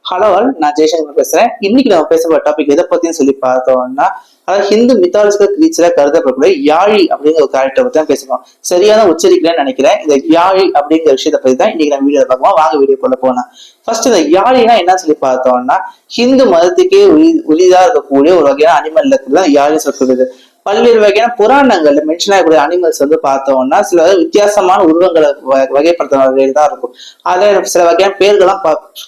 Hello all, நான் ஜெய்சங்கர் பேசுறேன். இன்னைக்கு நம்ம பேச போற டாபிக் எதை பத்தியும் சொல்லி பார்த்தோம்னா, அதாவது ஹிந்து மித்தாலஜிக்கல் கிரீச்சரா கருதப்படக்கூடிய யாழி அப்படிங்கிற ஒரு கேரக்டர் பத்தி தான் பேசுவோம். சரியான உச்சரிக்கலன்னு நினைக்கிறேன். இந்த யாழி அப்படிங்கிற விஷயத்தை பத்தி தான் இன்னைக்கு நம்ம வீடியோ பார்க்கலாம். வாங்க வீடியோ கொள்ள போலாம். ஃபர்ஸ்ட் இந்த யாழினா என்ன சொல்லி பார்த்தோம்னா, ஹிந்து மதத்துக்கே உரிதா இருக்கக்கூடிய ஒரு வகையான அனிமல் தான் யாழி சொல்லப்படுது. பல்வேறு வகையான புராணங்கள்ல மென்ஷன் ஆகக்கூடிய அனிமல்ஸ் வந்து பார்த்தோம்னா சில வித்தியாசமான உருவங்களை வகைப்படுத்துற வகையில் தான் இருக்கும். அதை சில வகையான பேர்கள்லாம்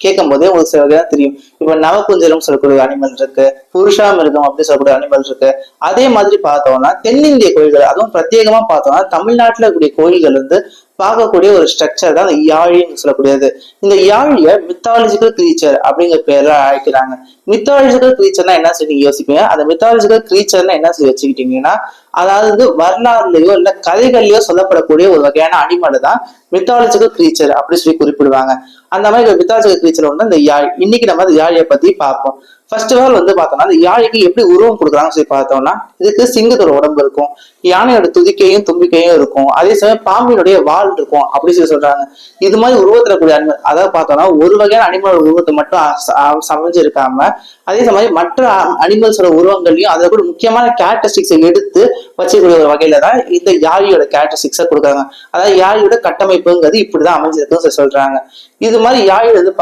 கேட்கும் போதே உங்களுக்கு சில வகையான தெரியும். இப்ப நவகுஞ்சரம் சொல்லக்கூடிய அனிமல் இருக்கு, புருஷா மிருகம் அப்படின்னு சொல்லக்கூடிய அனிமல் இருக்கு. அதே மாதிரி பார்த்தோம்னா தென்னிந்திய கோயில்கள், அதுவும் பிரத்யேகமா பார்த்தோம்னா தமிழ்நாட்டுல இருக்கக்கூடிய கோயில்கள் வந்து பார்க்கக்கூடிய ஒரு ஸ்ட்ரக்சர் தான் யாழின்னு சொல்லக்கூடியது. இந்த யாழிய மித்தாலஜிக்கல் கிரீச்சர் அப்படிங்கிற பேர்ல அழைக்கிறாங்க. மித்தாலஜிக்கல் கிரீச்சர்னா என்ன சொல்லி யோசிப்பீங்க. அந்த மித்தாலஜிக்கல் கிரீச்சர்னா என்ன சொல்லி வச்சுக்கிட்டீங்கன்னா, அதாவது வரலாறுலயோ இல்ல கதைகள்லயோ சொல்லப்படக்கூடிய ஒரு வகையான அனிமல் தான் மித்தாலஜிக்கல் கிரீச்சர் அப்படின்னு சொல்லி குறிப்பிடுவாங்க. அந்த மாதிரி மித்தாலஜிக்கல் கிரீச்சர் வந்து இந்த யாழ். இன்னைக்கு நம்ம அந்த யாழியை பத்தி பார்ப்போம். ஃபர்ஸ்ட் ஆஃப் ஆல் வந்து பார்த்தோம்னா அந்த யாழிக்கு எப்படி உருவம் கொடுக்குறாங்கன்னு சொல்லி பார்த்தோம்னா, இதுக்கு சிங்கத்தோட உடம்பு இருக்கும், யானையோட துதிக்கையும் தும்பிக்கையும் இருக்கும், அதே சமயம் பாம்பினுடைய வால் இருக்கும் அப்படின்னு சொல்லி சொல்றாங்க. இது மாதிரி உருவத்துல கூடிய அனிமல், அதாவது பார்த்தோம்னா ஒரு வகையான அனிமலோட உருவத்தை மட்டும் சமைஞ்சிருக்காம அதே சமயம் மற்ற அனிமல்ஸோட உருவங்களையும் அதை கூட முக்கியமான கேரக்டரிஸ்டிக்ஸை எடுத்து வச்சுக்கூடிய ஒரு வகையில தான் இந்த யாழியோட கேரக்டரிஸ்டிக்ஸை கொடுக்குறாங்க. அதாவது யாழியோட கட்டமைப்புங்கிறது இப்படிதான் அமைஞ்சிருக்குன்னு சொல்றாங்க. இது மாதிரி யாழி வந்து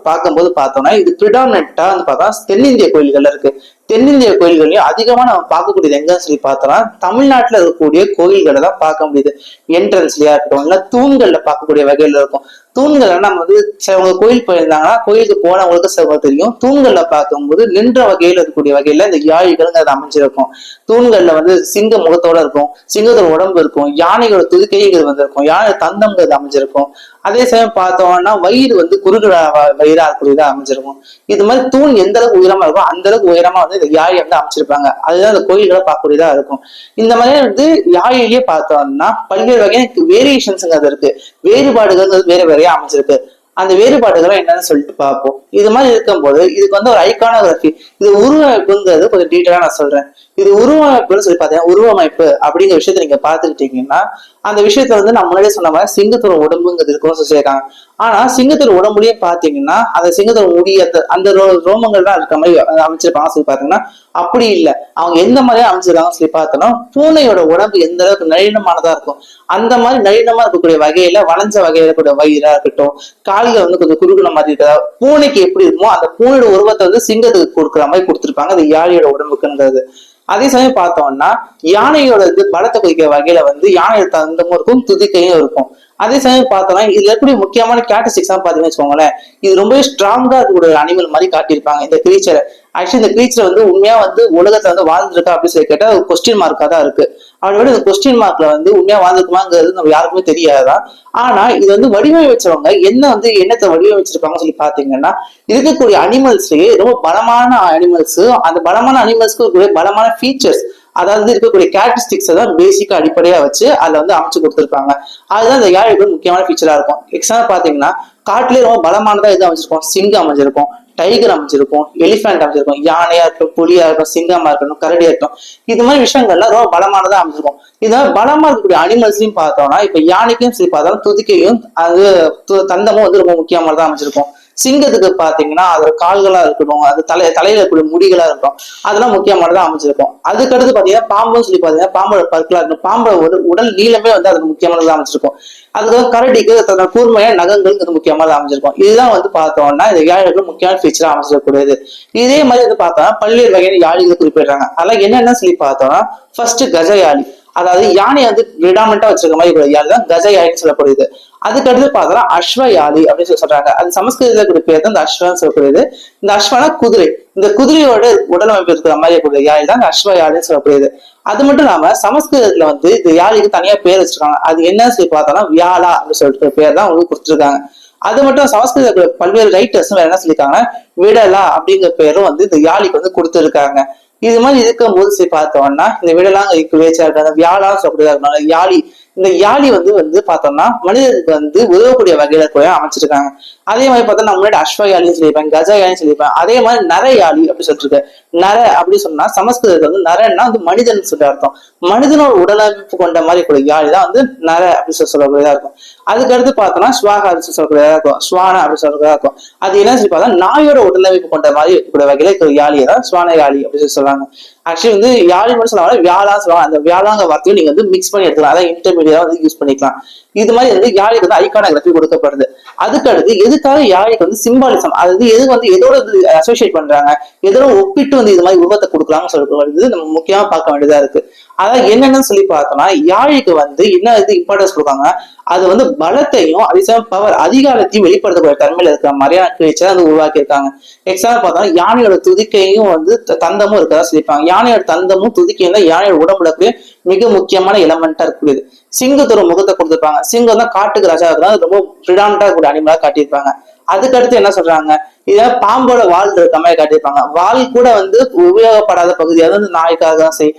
பார்க்கும்போது பார்த்தோம்னா இது பிரிடாமினண்டா வந்து பார்த்தா தென்னிந்திய கோயில்கள்ல இருக்கு. தென்னிந்திய கோயில்களையும் அதிகமா நம்ம பார்க்கக்கூடியது எங்கன்னு சொல்லி பார்த்தோம்னா தமிழ்நாட்டுல இருக்கக்கூடிய கோயில்களை தான் பார்க்க முடியுது. என்ட்ரன்ஸ்லயா இருக்கட்டும் இல்ல தூண்கள்ல பார்க்கக்கூடிய வகையில இருக்கும். தூண்கள் நம்ம வந்து சிலவங்க கோயில் போயிருந்தாங்கன்னா கோயிலுக்கு போனவங்களுக்கு சில தெரியும். தூண்கள்ல பார்க்கும்போது நின்ற வகையில இருக்கக்கூடிய வகையில இந்த யாழிகள்ங்கிறது அமைஞ்சிருக்கும். தூண்கள்ல வந்து சிங்க முகத்தோட இருக்கும், சிங்கத்தோட உடம்பு இருக்கும், யானைகளோட துதிக்கைகள் வந்து இருக்கும், யானை தந்தம்ங்கிறது அமைஞ்சிருக்கும். அதே சமயம் பார்த்தோம்னா வயிறு வந்து குறுகிற வயிறா இருக்கக்கூடியதா அமைஞ்சிருக்கும். இது மாதிரி தூண் எந்த அளவுக்கு உயரமா இருக்கும் அந்த அளவுக்கு உயரமா வந்து இந்த யாழி வந்து அமைச்சிருப்பாங்க. அதுதான் இந்த கோயில்களை பார்க்கக்கூடியதா இருக்கும். இந்த மாதிரி வந்து யாழிலேயே பார்த்தோம்னா பல்வேறு வகையான வேரியேஷன்ஸ்ங்கிறது இருக்கு. வேறுபாடுகள் வேற வேறையா அமைஞ்சிருக்கு. அந்த வேறுபாடுகளை என்னன்னு சொல்லிட்டு பார்ப்போம். இது மாதிரி இருக்கும்போது இதுக்கு வந்து ஒரு ஐகானோகிராஃபி, இது உருவமைப்புங்கிறது கொஞ்சம் டீட்டெயிலா நான் சொல்றேன். இது உருவமைப்புன்னு சொல்லி பார்த்தீங்கன்னா உருவமைப்பு அப்படிங்கிற விஷயத்த நீங்க பாத்துக்கிட்டீங்கன்னா அந்த விஷயத்துல வந்து நான் முன்னாடியே சொன்ன மாதிரி சிங்கத்தோட உடம்புங்கிறது இருக்குன்னு சொல்லியிருக்காங்க. ஆனா சிங்கத்தோட உடம்புலயே பாத்தீங்கன்னா அந்த சிங்கத்தோட முடி அந்த ரோமங்கள் தான் இருக்க மாதிரி அமைச்சிருப்பாங்க சொல்லி பாத்தீங்கன்னா அப்படி இல்லை. அவங்க எந்த மாதிரியா அமைச்சிருக்காங்க சொல்லி பார்த்தோம்னா பூனையோட உடம்பு எந்த அளவுக்கு நளினமானதா இருக்கும் அந்த மாதிரி நளினமா இருக்கக்கூடிய வகையில வளைஞ்ச வகையில கூட வயிறா இருக்கட்டும், கால்கள் வந்து கொஞ்சம் குறுகுன மாதிரி இருக்கா. பூனைக்கு எப்படி இருக்குமோ அந்த பூனையோட உருவத்தை வந்து சிங்கத்துக்கு கொடுக்குற மாதிரி கொடுத்துருப்பாங்க அது யாழியோட உடம்புக்குங்கிறது. அதே சமயம் பார்த்தோம்னா யானையோட இது பலத்தை குறிக்கிற வகையில வந்து யானையோட தந்தமும் இருக்கும், துதிக்கையும் இருக்கும். அதே சமயம் பார்த்தோம்னா இதுல இருக்கக்கூடிய முக்கியமான கேரக்டரிஸ்டிக்ஸ் பாத்தீங்கன்னு வச்சுக்கோங்களேன், இது ரொம்பவே ஸ்ட்ராங்கா இருக்கக்கூடிய அனிமல் மாதிரி காட்டியிருப்பாங்க இந்த கிரீச்சரை. ஆக்சுவலி இந்த கிரீச்சர் வந்து உண்மையா வந்து உலகத்துல வந்து வாழ்ந்துருக்கா அப்படின்னு சொல்லி கேட்டா ஒரு கொஸ்டின் மார்க்கா தான் இருக்கு. அவனோட இந்த கொஸ்டின் மார்க்ல வந்து உண்மையா வாழ்ந்துருக்குமாங்கிறது நம்ம யாருக்குமே தெரியாதான். ஆனா இது வந்து வடிவமைச்சவங்க என்னத்தை வடிவமைச்சிருப்பாங்கன்னு சொல்லி பாத்தீங்கன்னா இருக்கக்கூடிய அனிமல்ஸ்லயே ரொம்ப பலமான அனிமல்ஸ், அந்த பலமான அனிமல்ஸ்க்கு இருக்கக்கூடிய பலமான ஃபீச்சர்ஸ், அதாவது இருக்கக்கூடிய கேரக்டரிஸ்டிக்ஸ் தான் பேசிக்கா அடிப்படையா வச்சு அதுல வந்து அமைச்சு கொடுத்துருப்பாங்க. அதுதான் இந்த யாழியோட முக்கியமான ஃபீச்சரா இருக்கும். எக்ஸாம்பிள் பாத்தீங்கன்னா காட்டுலயே ரொம்ப பலமானதா எது அமைச்சிருக்கும், சிங்கம் அமைஞ்சிருக்கும், டைகர் அமைஞ்சிருக்கும், எலிஃபென்ட் அமைஞ்சிருக்கும், யானையா இருக்கட்டும், புலியா இருக்கட்டும், சிங்கமா இருக்கட்டும், கரடியா இருக்கட்டும், இது மாதிரி விஷயங்கள்லாம் ரொம்ப பலமானதா அமைஞ்சிருக்கும். இதனால பலமா இருக்கக்கூடிய அனிமல்ஸையும் பார்த்தோம்னா இப்ப யானைக்கும் சரி பார்த்தாலும் துதிக்கையும் அது தந்தமும் வந்து ரொம்ப முக்கியமானதா அமைஞ்சிருக்கும். சிங்கத்துக்கு பாத்தீங்கன்னா அதோட கால்களா இருக்கட்டும், அது தலையில இருக்கக்கூடிய முடிகளா இருக்கட்டும், அதெல்லாம் முக்கியமானதா அமைஞ்சிருக்கும். அதுக்கடுத்து பாத்தீங்கன்னா பாம்புன்னு சொல்லி பாத்தீங்கன்னா பாம்போட பற்களா இருக்கட்டும், பாம்போட உடல் நீளமே வந்து அதுக்கு முக்கியமானதா அமைஞ்சிருக்கும். அதுக்கு கரடிக்கு தன்னோட கூர்மையான நகங்களுக்கு முக்கியமானதா அமைஞ்சிருக்கும். இதுதான் வந்து பார்த்தோம்னா இந்த யாழிகளுக்கு முக்கியமான ஃபீச்சரா அமைச்சிடக்கூடியது. இதே மாதிரி வந்து பார்த்தோம்னா பல்வேறு வகையான யாழிகளை குறிப்பிடுறாங்க. அதெல்லாம் என்னென்ன சொல்லி பார்த்தோம்னா ஃபர்ஸ்ட் கஜ யாழி, அதாவது யானையை வந்து விடாமட்டா வச்சிருக்க மாதிரி யாழி தான் கஜ யாழின்னு சொல்லப்படுது. அதுக்கடுத்து பார்த்தோம்னா அஸ்வ யாழி அப்படின்னு சொல்லி சொல்றாங்க. அது சமஸ்கிருதத்துல கூடிய பேர் தான் இந்த அஸ்வன்னு சொல்லக்கூடியது. இந்த அஸ்வனா குதிரை, இந்த குதிரையோட உடலமைப்பு இருக்கிற மாதிரி கூடிய யாழி தான் இந்த அஸ்வ யாழின்னு சொல்லப்படுது. அது மட்டும் இல்லாம சமஸ்கிருதத்துல வந்து இந்த யாழிக்கு தனியா பேர் வச்சிருக்காங்க. அது என்னன்னு சொல்லி பார்த்தோம்னா வியாழா அப்படின்னு சொல்லிட்டு பேர் தான் அவங்க கொடுத்துருக்காங்க. அது மட்டும் சமஸ்கிருத பல்வேறு ரைட்டர்ஸும் என்ன சொல்லியிருக்காங்கன்னா விடலா அப்படிங்கிற பேரும் வந்து இந்த யாழிக்கு வந்து கொடுத்துருக்காங்க. இது மாதிரி இருக்கும்போது சரி பார்த்தோம்னா இந்த விடலாங்க வேச்சா இருக்காங்க, வியாழான்னு சொல்லக்கூடியதா இருக்கணும் யாழி. இந்த யாழி வந்து பார்த்தோம்னா மனிதனுக்கு வந்து உதவக்கூடிய வகையில கூட அமைச்சிருக்காங்க. அதே மாதிரி பார்த்தா நான் முன்னாடி அஸ்வ யாழின்னு சொல்லியிருப்பேன், கஜ யாழின்னு சொல்லியிருப்பேன். அதே மாதிரி நர யாழி அப்படி சொல்லிட்டு இருக்கு. நர அப்படின்னு சொன்னா சமஸ்கிருதத்துல வந்து நரன்னா வந்து மனிதன் சொல்லி அர்த்தம். மனிதனோட உடலமைப்பு கொண்ட மாதிரி கூட யாழி தான் வந்து நர அப்படின்னு சொல்லக்கூடியதா இருக்கும். அதுக்கு அடுத்து பார்த்தோம்னா ஸ்வாகா அப்படின்னு சொல்லக்கூடியதா இருக்கும், ஸ்வானா அப்படின்னு சொல்லக்கூடியதா இருக்கும். அது என்ன சொல்லி பார்த்தா நாயோட உடலமைப்பு கொண்ட மாதிரி இருக்கக்கூடிய வகையில யாழியை தான் ஸ்வான யாழி அப்படின்னு சொல்லி சொல்றாங்க. ஆக்சுவலி வந்து யாழி மட்டும் சொல்லுவாங்க, வியாழா சொல்லுவாங்க. அந்த வியாழாங்க வார்த்தையும் நீங்க வந்து மிக்ஸ் பண்ணி எடுத்துக்கலாம், அதான் இன்டர்மீடியா வந்து யூஸ் பண்ணிக்கலாம். இது மாதிரி வந்து யாழிக்கு வந்து ஐகானோகிராஃபி கொடுக்கப்படுது. அதுக்கு அடுத்து எதுக்காக யாழிக்கு வந்து சிம்பாலிசம், அதாவது எது வந்து எதோட அசோசியேட் பண்றாங்க, எதோட ஒப்பிட்டு வந்து இது மாதிரி உருவத்தை கொடுக்கலாம்னு சொல்றது நம்ம முக்கியமா பார்க்க வேண்டியதா இருக்கு. அதாவது என்னென்னு சொல்லி பார்த்தோம்னா யாழிக்கு வந்து என்ன இது இம்பார்ட்டன்ஸ் கொடுக்காங்க, அது வந்து பலத்தையும் அதே சமயம் பவர் அதிகாரத்தையும் வெளிப்படுத்தக்கூடிய தன்மையில இருக்கிற மாதிரியான கிரீச்சர் வந்து உருவாக்கி இருக்காங்க. எக்ஸாம்பிள் பார்த்தோம்னா யானையோட துதிக்கையும் வந்து தந்தமும் இருக்கிறதா சொல்லியிருப்பாங்க. யானையோட தந்தமும் துதிக்கையும் தான் யானையோட உடம்புல மிக முக்கியமான எலமெண்டா இருக்கக்கூடியது. சிங்கத்தோட முகத்தை கொடுத்துருப்பாங்க. சிங்கம் தான் காட்டுக்கு ராஜா இருக்கிறது ரொம்ப பிரிடாமினா இருக்கக்கூடிய அனிமலா காட்டியிருப்பாங்க. அதுக்கு அடுத்து என்ன சொல்றாங்க, இத பாம்போட வால் இருக்க மாதிரி காட்டியிருப்பாங்க. வால் கூட வந்து உபயோகப்படாத பகுதி, அதாவது நாய்க்காக தான் சரி,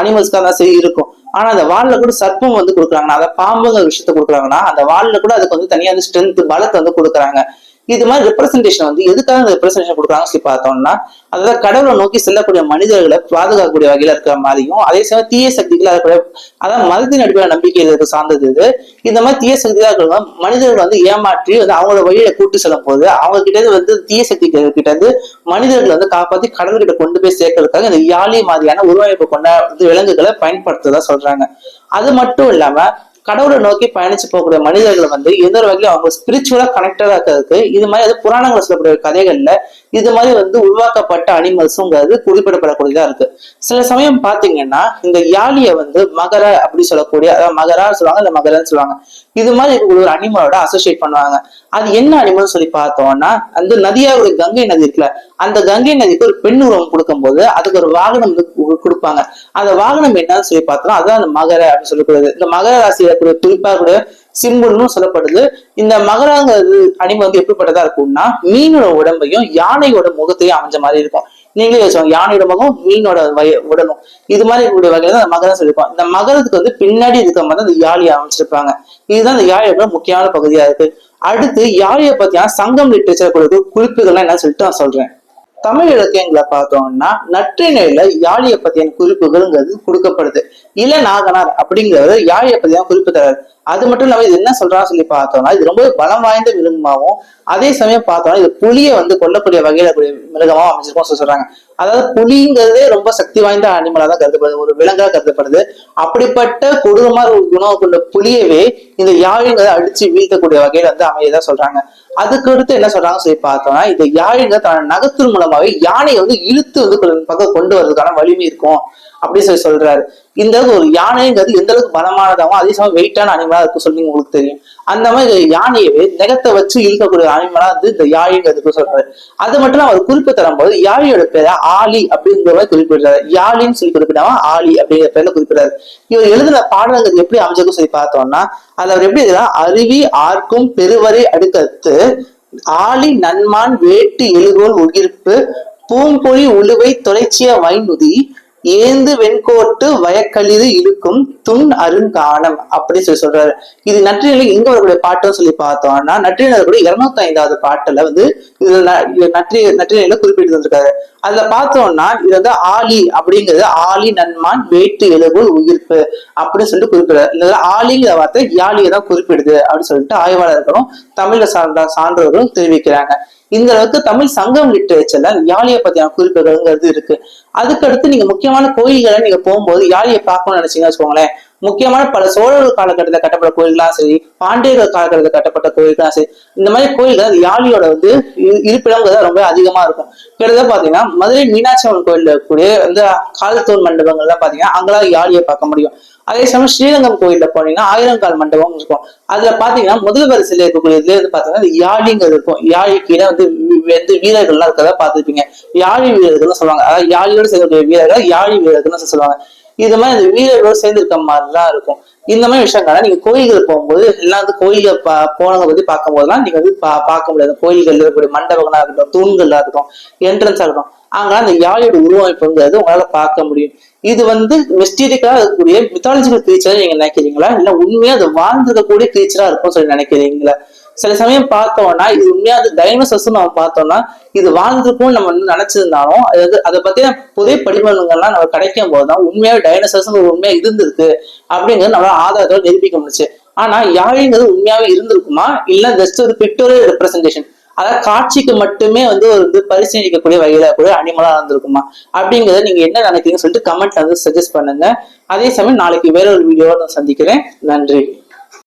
அனிமல்ஸ்க்காக தான் சரி இருக்கும். ஆனா அந்த வால்ல கூட சர்ப்பம் வந்து கொடுக்குறாங்கன்னா, அந்த பாம்புங்கிற விஷயத்த கொடுக்குறாங்கன்னா அந்த வால்ல கூட அதுக்கு வந்து தனியா வந்து ஸ்ட்ரென்த் பலத்தை வந்து கொடுக்குறாங்க. இது மாதிரி ரெப்ரசன்டேஷன் வந்து எதுக்காக ரெப்ரசன்டேஷன் கொடுக்குறாங்கன்னு சொல்லி பார்த்தோம்னா, அதாவது கடவுளை நோக்கி செல்லக்கூடிய மனிதர்களை பாதுகாக்கக்கூடிய வகையில இருக்கிற மாதிரியும், அதே சமயம் தீய சக்திகளா இருக்கிற, அதாவது மதத்தின் அடிப்படையில் நம்பிக்கையில இருக்க சார்ந்தது இது. இந்த மாதிரி தீய சக்திகளா இருக்கிற மனிதர்கள் வந்து ஏமாற்றி வந்து அவங்களோட வழியில கூட்டு செல்லும் போது அவங்க கிட்ட வந்து தீய சக்தி கிட்ட இருந்து மனிதர்கள் வந்து காப்பாற்றி கடவுள்கிட்ட கொண்டு போய் சேர்க்கறதுக்காக இந்த யாழி மாதிரியான உருவமைப்பு கொண்ட விலங்குகளை பயன்படுத்துறதா சொல்றாங்க. அது மட்டும் இல்லாம கடவுளை நோக்கி பயணிச்சு போகக்கூடிய மனிதர்கள் வந்து எந்த ஒரு வகையிலும் அவங்க ஸ்பிரிச்சுவலா கனெக்டடா இருக்கிறதுக்கு இது மாதிரி அது புராணங்களை சொல்லக்கூடிய கதைகள்ல இது மாதிரி வந்து உருவாக்கப்பட்ட அனிமல்ஸுங்கிறது குறிப்பிடப்படக்கூடியதா இருக்கு. சில சமயம் பாத்தீங்கன்னா இந்த யாழிய வந்து மகர அப்படி சொல்லக்கூடிய, அதாவது மகரா சொல்லுவாங்க இல்ல மகரன்னு சொல்லுவாங்க, இது மாதிரி ஒரு அனிமலோட அசோசியேட் பண்ணுவாங்க. அது என்ன அனிமல் சொல்லி பார்த்தோம்னா, அந்த நதியாவுடைய கங்கை நதி இருக்குல்ல, அந்த கங்கை நதிக்கு ஒரு பெண் உருவம் கொடுக்கும் போது அதுக்கு ஒரு வாகனம் கொடுப்பாங்க. அந்த வாகனம் என்னன்னு சொல்லி பார்த்தோம்னா அதுதான் அந்த மகர அப்படின்னு சொல்லக்கூடியது. இந்த மகர ராசியில குறிப்பா கூட சிம்பிள்னு சொல்லப்படுது. இந்த மகராங்கிறது அனிமல் வந்து எப்படிப்பட்டதா இருக்கும்னா, மீனோட உடம்பையும் யானையோட முகத்தையும் அமைஞ்ச மாதிரி இருக்கும். நீங்களே வச்சுக்கோங்க, யானையோட முகம் மீனோட உடலும் இது மாதிரி இருக்கக்கூடிய வகையில தான் மகரம் சொல்லியிருப்போம். இந்த மகரத்துக்கு வந்து பின்னாடி இருக்க மாதிரி அந்த யாழியை அமைச்சிருப்பாங்க. இதுதான் இந்த யாழியோட முக்கியமான பகுதியா இருக்கு. அடுத்து யாழியை பத்தியான சங்கம் லிட்டரேச்சர் குறிப்புகள்லாம் என்ன சொல்லிட்டு நான் சொல்றேன். தமிழ் இலக்கியங்களை பார்த்தோம்னா நற்றிணையில யாழிய பத்தியான குறிப்புகள்ங்கிறது கொடுக்கப்படுது. இளநாகனார் அப்படிங்கிறது யாழிய பத்தியான குறிப்பு தராரு. அது மட்டும் இல்லாம இது என்ன சொல்றான்னு சொல்லி பார்த்தோம்னா, இது ரொம்ப பலம் வாய்ந்த மிருகமாகவும் அதே சமயம் பார்த்தோம்னா இது புலியை வந்து கொல்லக்கூடிய வகையில மிருகமாவும் அமைச்சிருக்கோம் சொல்றாங்க. அதாவது புலிங்கிறதே ரொம்ப சக்தி வாய்ந்த அனிமலா தான் கருதப்படுது, ஒரு விலங்கா கருதப்படுது. அப்படிப்பட்ட கொடூரமான ஒரு குணம் கொண்ட புலியவே இந்த யாழிங்கிறத அடிச்சு வீழ்த்தக்கூடிய வகையில வந்து அமையதான் சொல்றாங்க. அதுக்கு அடுத்து என்ன சொல்றாங்க சொல்லி பார்த்தோம்னா, இந்த யாழிங்க தன்னோட நகத்தின் மூலமாவே யானையை வந்து இழுத்து வந்து பக்கம் கொண்டு வர்றதுக்கான வலிமை இருக்கும் அப்படின்னு சொல்றாரு. இந்த ஒரு யானைங்கிறது எந்த அளவுக்கு பலமானதாகவும் அதே சமயம் வெயிட்டான அனிமலா இருக்கும் சொல்லி உங்களுக்கு தெரியும். அந்த மாதிரி யானையவே நெகத்தை வச்சு இழுக்கக்கூடிய அனிமலா வந்து இந்த யாழிங்கிறதுக்கு சொல்றாரு. அது மட்டும் அவர் குறிப்பு தரும்போது யாழியோட பேரை ஆலி அப்படிங்கிற மாதிரி குறிப்பிடுறாரு. யாழின்னு சொல்லி குறிப்பிடாம ஆலி அப்படிங்கிற பேர்ல குறிப்பிடாரு. இவர் எழுதின பாடல்கள் எப்படி அமைஞ்சிருக்கும் சொல்லி பார்த்தோம்னா, அது அவர் எப்படி அருவி ஆர்க்கும் பெருவரை அடுக்கத்து ஆலி நன்மான் வேட்டு எழுகோல் உகிர்ப்பு பூம்பொழி உழுவை தொலைச்சிய வைநுதி ஏந்து வெண்கோட்டு வயக்களிது இழுக்கும் துண் அருங்கானம் அப்படி சொல்றாரு. இது நற்றினில எங்க வரக்கூடிய பாட்டுன்னு சொல்லி பார்த்தோம்னா, நற்றினில கூட 205வது பாட்டுல வந்து நற்றினில குறிப்பிட்டு வந்திருக்காரு. அதுல பார்த்தோம்னா இது வந்து ஆலி அப்படிங்கிறது ஆலி நன்மான் வேட்டு எழுகோல் உயிர்ப்பு அப்படின்னு சொல்லிட்டு குறிப்பிடுறாரு. இந்த ஆலிங்கிற வார்த்தை யாழியை தான் குறிப்பிடுது அப்படின்னு சொல்லிட்டு ஆய்வாளர்களும் தமிழ்ல சான்றோர்களும் தெரிவிக்கிறாங்க. இந்த அளவுக்கு தமிழ் சங்கம் லிட்டரேச்சர்ல யாழியை பத்தியான குறிப்புகள்ங்கிறது இருக்கு. அதுக்கடுத்து நீங்க முக்கியமான கோயில்களை நீங்க போகும்போது யாழியை பார்க்கணும்னு நினைச்சீங்கன்னு வச்சுக்கோங்களேன், முக்கியமான பல சோழர்கள் காலகட்டத்தில் கட்டப்பட்ட கோயில்களாம் சரி, பாண்டியர்கள் காலகட்டத்தில் கட்டப்பட்ட கோயில்களாம் சரி, இந்த மாதிரி கோயில்கள் யாழியோட வந்து இருப்பிடங்கிறது ரொம்ப அதிகமா இருக்கும். கிட்டத்தட்ட பாத்தீங்கன்னா மதுரை மீனாட்சி அம்மன் கோயில்ல இருக்கக்கூடிய இந்த கால்தூண் மண்டபங்கள்லாம் பாத்தீங்கன்னா அங்கெல்லாம் யாழியை பார்க்க முடியும். அதே சமயம் ஸ்ரீரங்கம் கோயில்ல போனீங்கன்னா 1000 மண்டபம் இருக்கும். அதுல பாத்தீங்கன்னா முதல் வரிசையில இருக்கக்கூடியதுல இருந்து பாத்தீங்கன்னா யாழிங்கிறது இருக்கும். யாழி கீழே வந்து வீரர்கள்லாம் இருக்கிறதா பார்த்துருப்பீங்க. யாழி வீரர்கள்னு சொல்லுவாங்க. அதாவது யாழியோடு சேர்க்கக்கூடிய வீரர்கள் யாழி வீரர்கள்னு சொல்லுவாங்க. இது மாதிரி அந்த வீரர்களோடு சேர்ந்து இருக்க மாதிரிலாம் இருக்கும். இந்த மாதிரி விஷயங்கள நீங்க கோயில்கள் போகும்போது எல்லாம் வந்து கோயில்கள் போனவங்க பத்தி பார்க்கும் போதெல்லாம் நீங்க வந்து பார்க்க முடியாது. கோயில்கள் இருக்கக்கூடிய மண்டபங்களா இருக்கட்டும், தூண்களா இருக்கட்டும், என்ட்ரன்ஸா இருக்கட்டும், அங்கெல்லாம் அந்த யாழியோட உருவமைப்புங்கிறது உங்களால பார்க்க முடியும். இது வந்து மிஸ்டீரியஸா இருக்கக்கூடிய மித்தாலஜிக்கல் கிரீச்சரா நீங்க நினைக்கிறீங்களா, இல்ல உண்மையா அது வாழ்ந்திருக்கக்கூடிய கிரீச்சரா இருக்கும் சொல்லி நினைக்கிறீங்களா? சில சமயம் பார்த்தோம்னா இது உண்மையாக டைனோசர்ஸ் நம்ம பார்த்தோம்னா இது வாழ்ந்துருக்கும் நம்ம வந்து நினைச்சிருந்தாலும் அதாவது அதை பத்தின புதிய படிமங்கள்லாம் நம்ம கிடைக்கும் போதுதான் உண்மையாவே டைனோசர்ஸ் ஒரு உண்மையா இருந்திருக்கு அப்படிங்கிறது நம்மளால ஆதாரத்தோட நிரூபிக்க முடிச்சு. ஆனா யாழிங்கிறது உண்மையாவே இருந்திருக்குமா இல்ல ஜஸ்ட் ஒரு பிக்டோரியல் ரெப்ரசன்டேஷன், அதாவது காட்சிக்கு மட்டுமே வந்து ஒரு பரிசீலிக்கக்கூடிய வகையில கூட அனிமலா இருந்திருக்குமா அப்படிங்கறத நீங்க என்ன நினைக்கிறீங்கன்னு சொல்லிட்டு கமெண்ட்ல வந்து சஜஸ்ட் பண்ணுங்க. அதே சமயம் நாளைக்கு வேற ஒரு வீடியோவை நான் சந்திக்கிறேன். நன்றி.